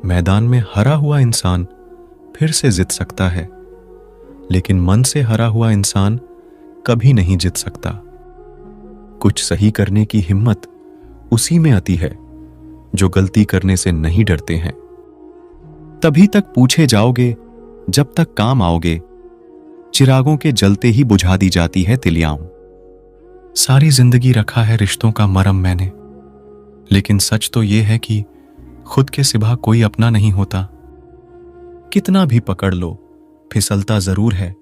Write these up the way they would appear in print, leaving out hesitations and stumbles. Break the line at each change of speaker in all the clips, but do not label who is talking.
मैदान में हरा हुआ इंसान फिर से जीत सकता है, लेकिन मन से हरा हुआ इंसान कभी नहीं जीत सकता। कुछ सही करने की हिम्मत उसी में आती है जो गलती करने से नहीं डरते हैं। तभी तक पूछे जाओगे जब तक काम आओगे, चिरागों के जलते ही बुझा दी जाती है तिलियाओं। सारी जिंदगी रखा है रिश्तों का मरहम मैंने, लेकिन सच तो यह है कि खुद के सिवा कोई अपना नहीं होता। कितना भी पकड़ लो फिसलता जरूर है,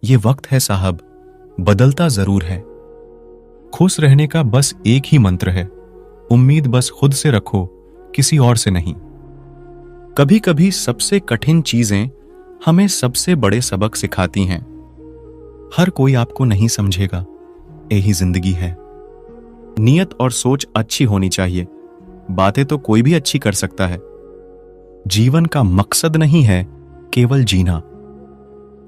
ये वक्त है साहब, बदलता जरूर है। खुश रहने का बस एक ही मंत्र है, उम्मीद बस खुद से रखो, किसी और से नहीं। कभी कभी सबसे कठिन चीजें हमें सबसे बड़े सबक सिखाती हैं। हर कोई आपको नहीं समझेगा, यही जिंदगी है। नियत और सोच अच्छी होनी चाहिए, बातें तो कोई भी अच्छी कर सकता है। जीवन का मकसद नहीं है केवल जीना,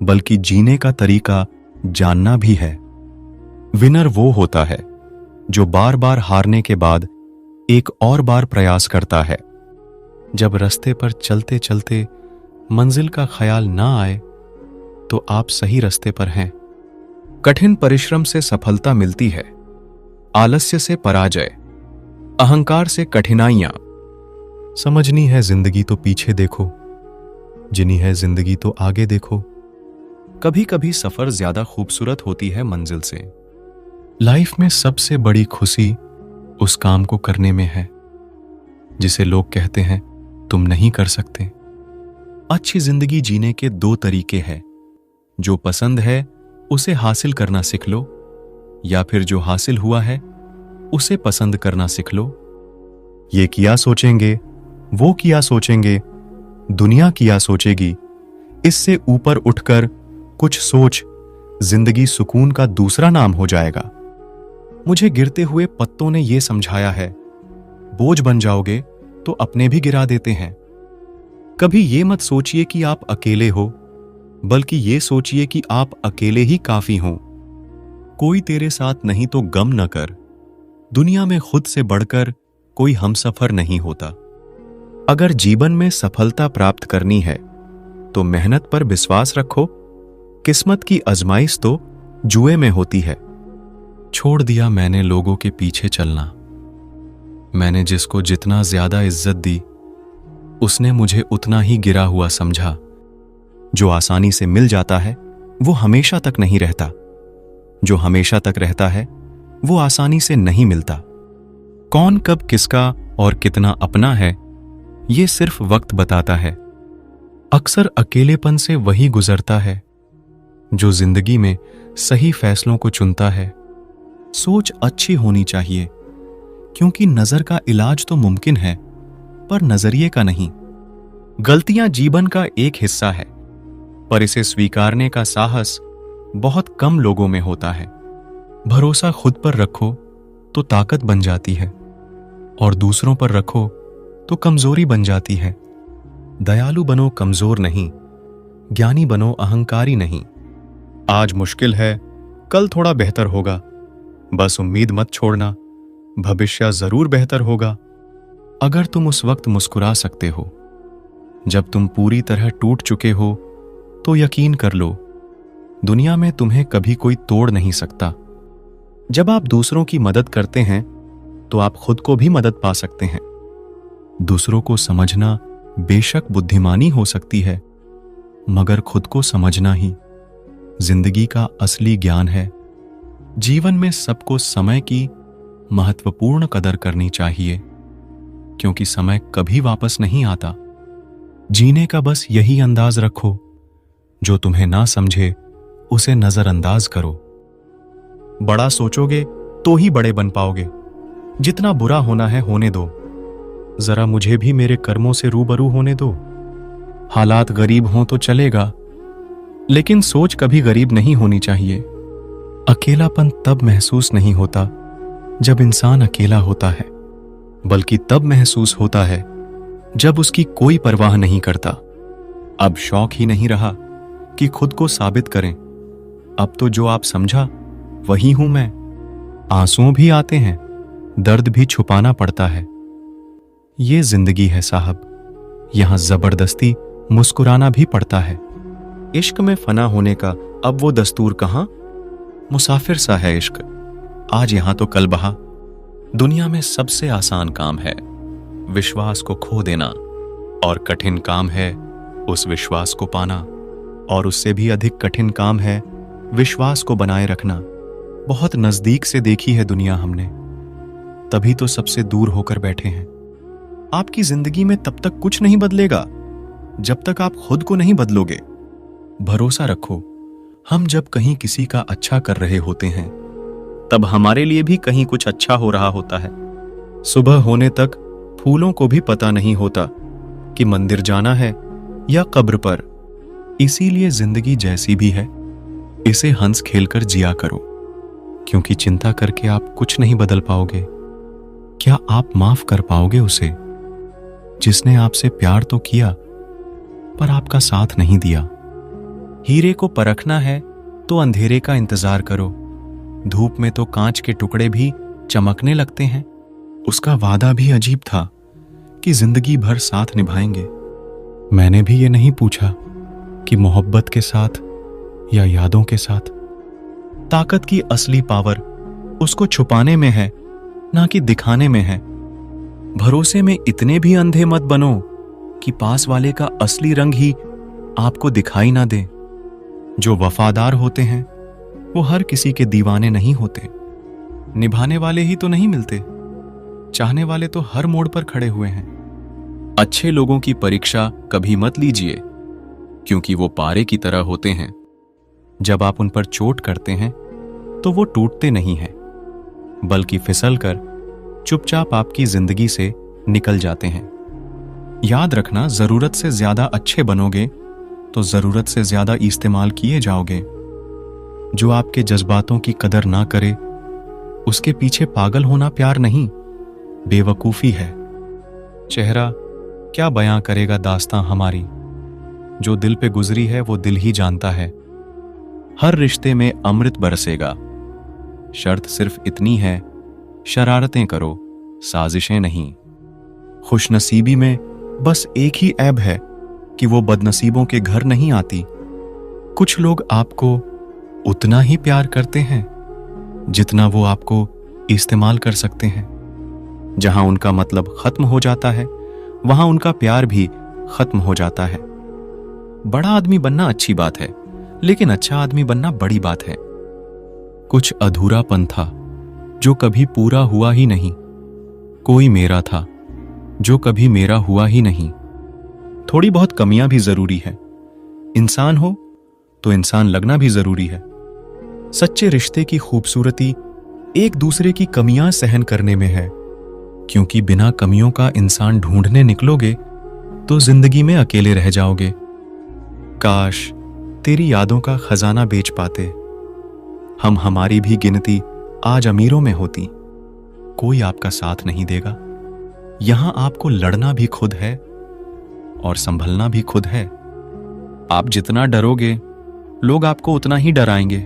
बल्कि जीने का तरीका जानना भी है। विनर वो होता है जो बार बार हारने के बाद एक और बार प्रयास करता है। जब रास्ते पर चलते चलते मंजिल का ख्याल ना आए तो आप सही रास्ते पर हैं। कठिन परिश्रम से सफलता मिलती है, आलस्य से पराजय, अहंकार से कठिनाइयां। समझनी है जिंदगी तो पीछे देखो, जिनी है जिंदगी तो आगे देखो। कभी कभी सफर ज्यादा खूबसूरत होती है मंजिल से। लाइफ में सबसे बड़ी खुशी उस काम को करने में है जिसे लोग कहते हैं तुम नहीं कर सकते। अच्छी जिंदगी जीने के दो तरीके हैं, जो पसंद है उसे हासिल करना सीख लो, या फिर जो हासिल हुआ है उसे पसंद करना सीख लो। ये किया सोचेंगे, वो किया सोचेंगे, दुनिया किया सोचेगी, इससे ऊपर उठकर कुछ सोच, जिंदगी सुकून का दूसरा नाम हो जाएगा। मुझे गिरते हुए पत्तों ने यह समझाया है, बोझ बन जाओगे तो अपने भी गिरा देते हैं। कभी ये मत सोचिए कि आप अकेले हो, बल्कि ये सोचिए कि आप अकेले ही काफी हो। कोई तेरे साथ नहीं तो गम न कर, दुनिया में खुद से बढ़कर कोई हमसफर नहीं होता। अगर जीवन में सफलता प्राप्त करनी है तो मेहनत पर विश्वास रखो, किस्मत की आजमाइश तो जुए में होती है। छोड़ दिया मैंने लोगों के पीछे चलना, मैंने जिसको जितना ज्यादा इज्जत दी उसने मुझे उतना ही गिरा हुआ समझा। जो आसानी से मिल जाता है वो हमेशा तक नहीं रहता, जो हमेशा तक रहता है वो आसानी से नहीं मिलता। कौन कब किसका और कितना अपना है ये सिर्फ वक्त बताता है। अक्सर अकेलेपन से वही गुजरता है जो जिंदगी में सही फैसलों को चुनता है। सोच अच्छी होनी चाहिए, क्योंकि नजर का इलाज तो मुमकिन है पर नजरिए का नहीं। गलतियां जीवन का एक हिस्सा है, पर इसे स्वीकारने का साहस बहुत कम लोगों में होता है। भरोसा खुद पर रखो तो ताकत बन जाती है, और दूसरों पर रखो तो कमजोरी बन जाती है। दयालु बनो, कमजोर नहीं। ज्ञानी बनो, अहंकारी नहीं। आज मुश्किल है, कल थोड़ा बेहतर होगा। बस उम्मीद मत छोड़ना, भविष्य जरूर बेहतर होगा। अगर तुम उस वक्त मुस्कुरा सकते हो जब तुम पूरी तरह टूट चुके हो, तो यकीन कर लो दुनिया में तुम्हें कभी कोई तोड़ नहीं सकता। जब आप दूसरों की मदद करते हैं तो आप खुद को भी मदद पा सकते हैं। दूसरों को समझना बेशक बुद्धिमानी हो सकती है, मगर खुद को समझना ही जिंदगी का असली ज्ञान है। जीवन में सबको समय की महत्वपूर्ण कदर करनी चाहिए, क्योंकि समय कभी वापस नहीं आता। जीने का बस यही अंदाज रखो, जो तुम्हें ना समझे उसे नजरअंदाज करो। बड़ा सोचोगे तो ही बड़े बन पाओगे। जितना बुरा होना है होने दो, जरा मुझे भी मेरे कर्मों से रूबरू होने दो। हालात गरीब हों तो चलेगा, लेकिन सोच कभी गरीब नहीं होनी चाहिए। अकेलापन तब महसूस नहीं होता जब इंसान अकेला होता है, बल्कि तब महसूस होता है जब उसकी कोई परवाह नहीं करता। अब शौक ही नहीं रहा कि खुद को साबित करें। अब तो जो आप समझा वही हूं मैं। आंसू भी आते हैं, दर्द भी छुपाना पड़ता है। ये जिंदगी है साहब, यहां जबरदस्ती मुस्कुराना भी पड़ता है। इश्क में फना होने का अब वो दस्तूर कहां? मुसाफिर सा है इश्क, आज यहां तो कल बहा। दुनिया में सबसे आसान काम है विश्वास को खो देना, और कठिन काम है उस विश्वास को पाना, और उससे भी अधिक कठिन काम है विश्वास को बनाए रखना। बहुत नजदीक से देखी है दुनिया हमने, तभी तो सबसे दूर होकर बैठे हैं। आपकी जिंदगी में तब तक कुछ नहीं बदलेगा जब तक आप खुद को नहीं बदलोगे। भरोसा रखो, हम जब कहीं किसी का अच्छा कर रहे होते हैं तब हमारे लिए भी कहीं कुछ अच्छा हो रहा होता है। सुबह होने तक फूलों को भी पता नहीं होता कि मंदिर जाना है या कब्र पर। इसीलिए जिंदगी जैसी भी है, इसे हंस खेलकर जिया करो, क्योंकि चिंता करके आप कुछ नहीं बदल पाओगे। क्या आप माफ कर पाओगे उसे जिसने आपसे प्यार तो किया पर आपका साथ नहीं दिया? हीरे को परखना है तो अंधेरे का इंतजार करो, धूप में तो कांच के टुकड़े भी चमकने लगते हैं। उसका वादा भी अजीब था कि जिंदगी भर साथ निभाएंगे। मैंने भी ये नहीं पूछा कि मोहब्बत के साथ या यादों के साथ। ताकत की असली पावर उसको छुपाने में है, ना कि दिखाने में है। भरोसे में इतने भी अंधे मत बनो कि पास वाले का असली रंग ही आपको दिखाई ना दे। जो वफादार होते हैं वो हर किसी के दीवाने नहीं होते। निभाने वाले ही तो नहीं मिलते, चाहने वाले तो हर मोड़ पर खड़े हुए हैं। अच्छे लोगों की परीक्षा कभी मत लीजिए, क्योंकि वो पारे की तरह होते हैं। जब आप उन पर चोट करते हैं तो वो टूटते नहीं हैं, बल्कि फिसलकर चुपचाप आपकी जिंदगी से निकल जाते हैं। याद रखना, जरूरत से ज्यादा अच्छे बनोगे तो जरूरत से ज्यादा इस्तेमाल किए जाओगे। जो आपके जज्बातों की कदर ना करे, उसके पीछे पागल होना प्यार नहीं, बेवकूफी है। चेहरा क्या बयां करेगा दास्तां हमारी, जो दिल पे गुजरी है वो दिल ही जानता है। हर रिश्ते में अमृत बरसेगा, शर्त सिर्फ इतनी है, शरारतें करो, साजिशें नहीं। खुशनसीबी में बस एक ही ऐब है कि वो बदनसीबों के घर नहीं आती। कुछ लोग आपको उतना ही प्यार करते हैं जितना वो आपको इस्तेमाल कर सकते हैं। जहां उनका मतलब खत्म हो जाता है, वहां उनका प्यार भी खत्म हो जाता है। बड़ा आदमी बनना अच्छी बात है, लेकिन अच्छा आदमी बनना बड़ी बात है। कुछ अधूरापन था जो कभी पूरा हुआ ही नहीं। कोई मेरा था जो कभी मेरा हुआ ही नहीं। थोड़ी बहुत कमियां भी जरूरी है। इंसान हो तो इंसान लगना भी जरूरी है। सच्चे रिश्ते की खूबसूरती एक दूसरे की कमियां सहन करने में है, क्योंकि बिना कमियों का इंसान ढूंढने निकलोगे तो जिंदगी में अकेले रह जाओगे। काश तेरी यादों का खजाना बेच पाते, हम हमारी भी गिनती आज अमीरों में होती। कोई आपका साथ नहीं देगा। यहां आपको लड़ना भी खुद है और संभलना भी खुद है। आप जितना डरोगे, लोग आपको उतना ही डराएंगे,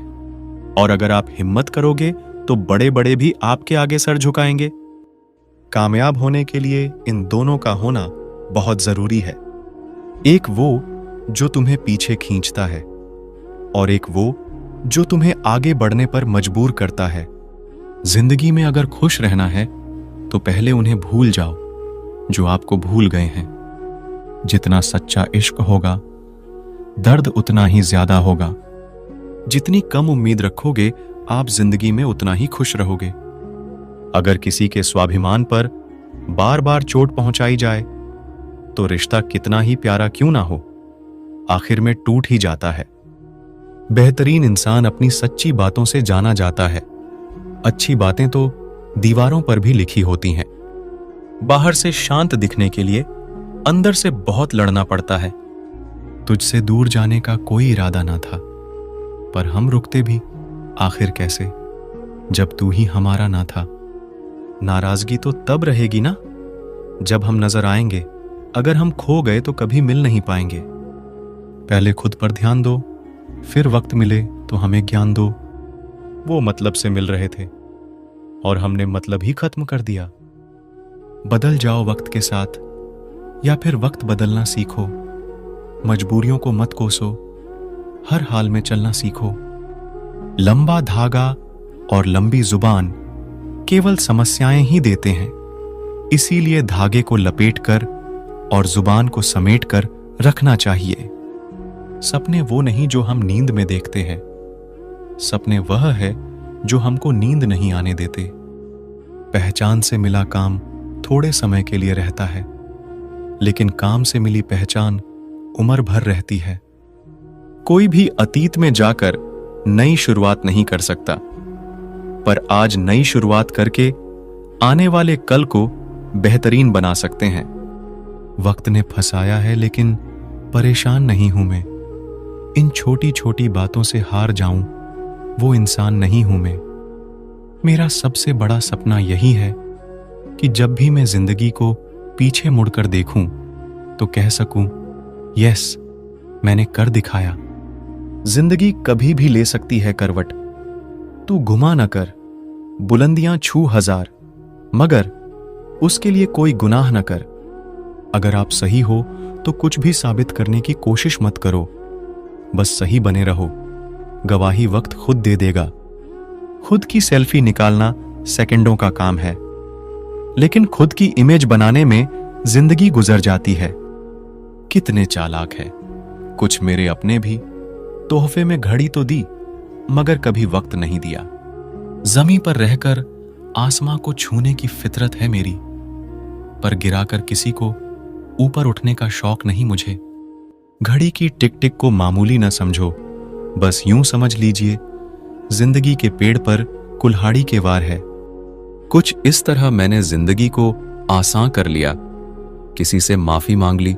और अगर आप हिम्मत करोगे तो बड़े बड़े भी आपके आगे सर झुकाएंगे। कामयाब होने के लिए इन दोनों का होना बहुत जरूरी है। एक वो जो तुम्हें पीछे खींचता है, और एक वो जो तुम्हें आगे बढ़ने पर मजबूर करता है। जिंदगी में अगर खुश रहना है तो पहले उन्हें भूल जाओ जो आपको भूल गए हैं। जितना सच्चा इश्क होगा, दर्द उतना ही ज्यादा होगा। जितनी कम उम्मीद रखोगे, आप जिंदगी में उतना ही खुश रहोगे। अगर किसी के स्वाभिमान पर बार बार चोट पहुंचाई जाए तो रिश्ता कितना ही प्यारा क्यों ना हो, आखिर में टूट ही जाता है। बेहतरीन इंसान अपनी सच्ची बातों से जाना जाता है। अच्छी बातें तो दीवारों पर भी लिखी होती हैं। बाहर से शांत दिखने के लिए अंदर से बहुत लड़ना पड़ता है। तुझसे दूर जाने का कोई इरादा ना था, पर हम रुकते भी आखिर कैसे, जब तू ही हमारा ना था। नाराजगी तो तब रहेगी ना जब हम नजर आएंगे। अगर हम खो गए तो कभी मिल नहीं पाएंगे। पहले खुद पर ध्यान दो, फिर वक्त मिले तो हमें ज्ञान दो। वो मतलब से मिल रहे थे और हमने मतलब ही खत्म कर दिया। बदल जाओ वक्त के साथ, या फिर वक्त बदलना सीखो। मजबूरियों को मत कोसो, हर हाल में चलना सीखो। लंबा धागा और लंबी जुबान केवल समस्याएं ही देते हैं, इसीलिए धागे को लपेटकर और जुबान को समेटकर रखना चाहिए। सपने वो नहीं जो हम नींद में देखते हैं, सपने वह है जो हमको नींद नहीं आने देते। पहचान से मिला काम थोड़े समय के लिए रहता है, लेकिन काम से मिली पहचान उम्र भर रहती है। कोई भी अतीत में जाकर नई शुरुआत नहीं कर सकता, पर आज नई शुरुआत करके आने वाले कल को बेहतरीन बना सकते हैं। वक्त ने फंसाया है, लेकिन परेशान नहीं हूं मैं। इन छोटी छोटी बातों से हार जाऊं वो इंसान नहीं हूं मैं। मेरा सबसे बड़ा सपना यही है कि जब भी मैं जिंदगी को पीछे मुड़कर देखूं तो कह सकूं, यस, मैंने कर दिखाया। जिंदगी कभी भी ले सकती है करवट, तू गुमा न कर। बुलंदियां छू हजार, मगर उसके लिए कोई गुनाह न कर। अगर आप सही हो तो कुछ भी साबित करने की कोशिश मत करो, बस सही बने रहो। गवाही वक्त खुद दे देगा। खुद की सेल्फी निकालना सेकंडों का काम है, लेकिन खुद की इमेज बनाने में जिंदगी गुजर जाती है। कितने चालाक है कुछ मेरे अपने भी। तोहफे में घड़ी तो दी, मगर कभी वक्त नहीं दिया। जमीन पर रहकर आसमां को छूने की फितरत है मेरी, पर गिराकर किसी को ऊपर उठने का शौक नहीं मुझे। घड़ी की टिक टिक को मामूली न समझो, बस यूं समझ लीजिए जिंदगी के पेड़ पर कुल्हाड़ी के वार है। कुछ इस तरह मैंने जिंदगी को आसान कर लिया। किसी से माफी मांग ली,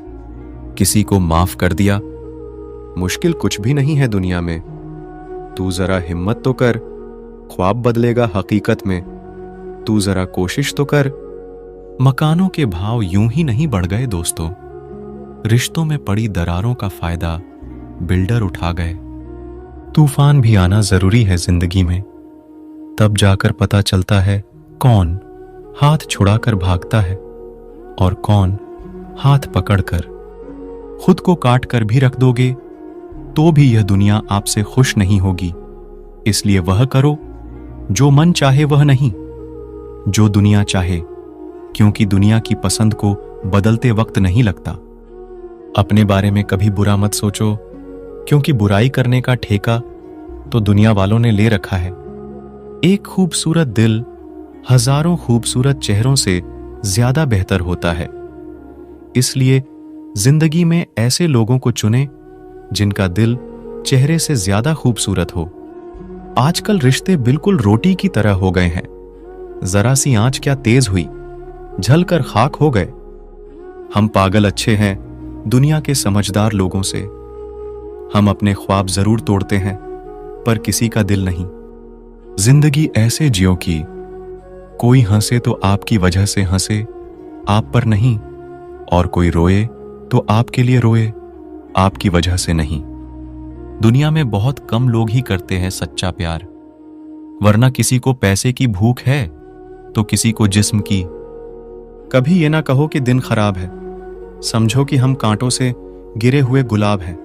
किसी को माफ कर दिया। मुश्किल कुछ भी नहीं है दुनिया में। तू जरा हिम्मत तो कर, ख्वाब बदलेगा हकीकत में। तू जरा कोशिश तो कर। मकानों के भाव यूं ही नहीं बढ़ गए दोस्तों, रिश्तों में पड़ी दरारों का फायदा बिल्डर उठा गए। तूफान भी आना जरूरी है जिंदगी में, तब जाकर पता चलता है कौन हाथ छुड़ाकर भागता है और कौन हाथ पकड़कर। खुद को काट कर भी रख दोगे तो भी यह दुनिया आपसे खुश नहीं होगी। इसलिए वह करो जो मन चाहे, वह नहीं जो दुनिया चाहे, क्योंकि दुनिया की पसंद को बदलते वक्त नहीं लगता। अपने बारे में कभी बुरा मत सोचो, क्योंकि बुराई करने का ठेका तो दुनिया वालों ने ले रखा है। एक खूबसूरत दिल हजारों खूबसूरत चेहरों से ज्यादा बेहतर होता है। इसलिए जिंदगी में ऐसे लोगों को चुने जिनका दिल चेहरे से ज्यादा खूबसूरत हो। आजकल रिश्ते बिल्कुल रोटी की तरह हो गए हैं। जरा सी आंच क्या तेज हुई, झलकर खाक हो गए। हम पागल अच्छे हैं दुनिया के समझदार लोगों से। हम अपने ख्वाब जरूर तोड़ते हैं, पर किसी का दिल नहीं। जिंदगी ऐसे जियो कि कोई हंसे तो आपकी वजह से हंसे, आप पर नहीं, और कोई रोए तो आपके लिए रोए, आपकी वजह से नहीं। दुनिया में बहुत कम लोग ही करते हैं सच्चा प्यार, वरना किसी को पैसे की भूख है तो किसी को जिस्म की। कभी ये ना कहो कि दिन खराब है, समझो कि हम कांटों से गिरे हुए गुलाब हैं।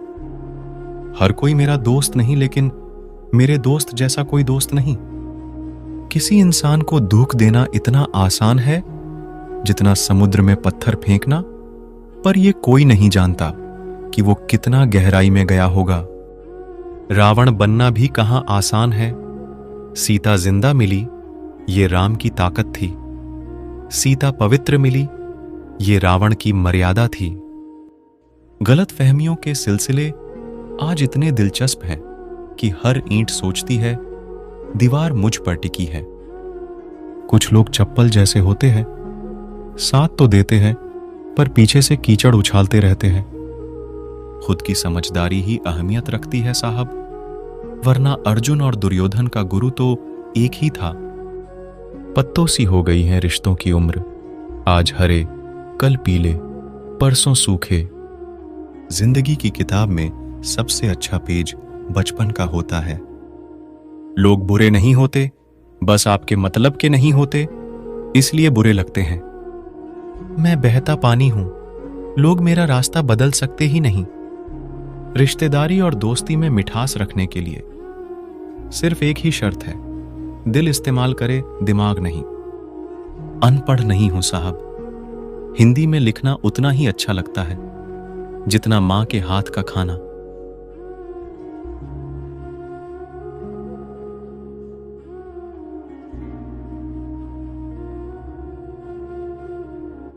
हर कोई मेरा दोस्त नहीं, लेकिन मेरे दोस्त जैसा कोई दोस्त नहीं। किसी इंसान को दुख देना इतना आसान है जितना समुद्र में पत्थर फेंकना, पर यह कोई नहीं जानता कि वो कितना गहराई में गया होगा। रावण बनना भी कहां आसान है। सीता जिंदा मिली, ये राम की ताकत थी। सीता पवित्र मिली, ये रावण की मर्यादा थी। गलत फहमियों के सिलसिले आज इतने दिलचस्प हैं कि हर ईंट सोचती है दीवार मुझ पर टिकी है। कुछ लोग चप्पल जैसे होते हैं, साथ तो देते हैं पर पीछे से कीचड़ उछालते रहते हैं। खुद की समझदारी ही अहमियत रखती है साहब, वरना अर्जुन और दुर्योधन का गुरु तो एक ही था। पत्तों सी हो गई है रिश्तों की उम्र, आज हरे कल पीले परसों सूखे। जिंदगी की किताब में सबसे अच्छा पेज बचपन का होता है। लोग बुरे नहीं होते, बस आपके मतलब के नहीं होते, इसलिए बुरे लगते हैं। मैं बहता पानी हूं, लोग मेरा रास्ता बदल सकते ही नहीं। रिश्तेदारी और दोस्ती में मिठास रखने के लिए सिर्फ एक ही शर्त है, दिल इस्तेमाल करे, दिमाग नहीं। अनपढ़ नहीं हूं साहब, हिंदी में लिखना उतना ही अच्छा लगता है जितना मां के हाथ का खाना।